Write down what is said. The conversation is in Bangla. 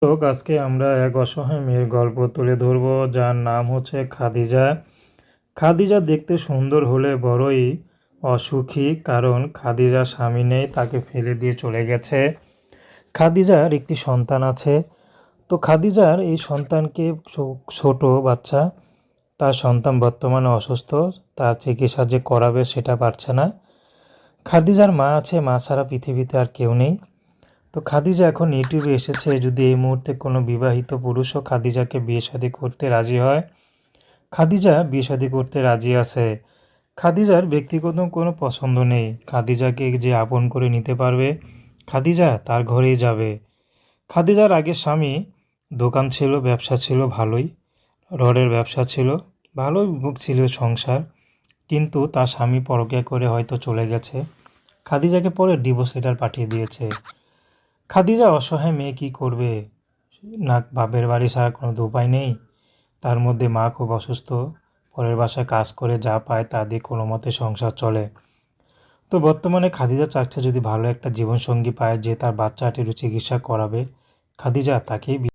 আজকে আমরা এক অসহায় মেয়ের গল্প তুলে ধরব, যার নাম হচ্ছে খাদিজা। খাদিজা দেখতে সুন্দর হলে বড়ই অসুখী, কারণ খাদিজার স্বামী নেই, তাকে ফেলে দিয়ে চলে গেছে। খাদিজার একটি সন্তান আছে। তো খাদিজার এই সন্তানকে ছোট বাচ্চা, তার সন্তান বর্তমানে অসুস্থ, তার চিকিৎসা যে করাবে সেটা পারছে না। খাদিজার মা আছে, মা ছাড়া পৃথিবীতে আর কেউ নেই। তো খাদিজা এখন ইউটিউবে এসেছে, যদি এই মুহূর্তে কোনো বিবাহিত পুরুষও খাদিজাকে বিয়ে শাদী করতে রাজি হয়। খাদিজা বিয়ে শাদী করতে রাজি আছে। খাদিজার ব্যক্তিগত কোনো পছন্দ নেই। খাদিজাকে যে আপন করে নিতে পারবে, খাদিজা তার ঘরেই যাবে। খাদিজার আগের স্বামী দোকান ছিল, ব্যবসা ছিল ভালোই, রডের ব্যবসা ছিল, ভালোই ছিল সংসার, কিন্তু তার স্বামী পরকীয়া করে হয়তো চলে গেছে। খাদিজাকে পরে ডিভোর্স লেটার পাঠিয়ে দিয়েছে। খাদিজা অসহায় মেয়ে, কী করবে? না বাপের বাড়ি ছাড়া কোনো উপায় নেই, তার মধ্যে মা খুব অসুস্থ, পরের বাসায় কাজ করে যা পায় তা দিয়ে কোনো মতে সংসার চলে। তো বর্তমানে খাদিজা চাচ্ছে যদি ভালো একটা জীবনসঙ্গী পায়, যে তার বাচ্চাটির চিকিৎসা করাবে, খাদিজা তাকেই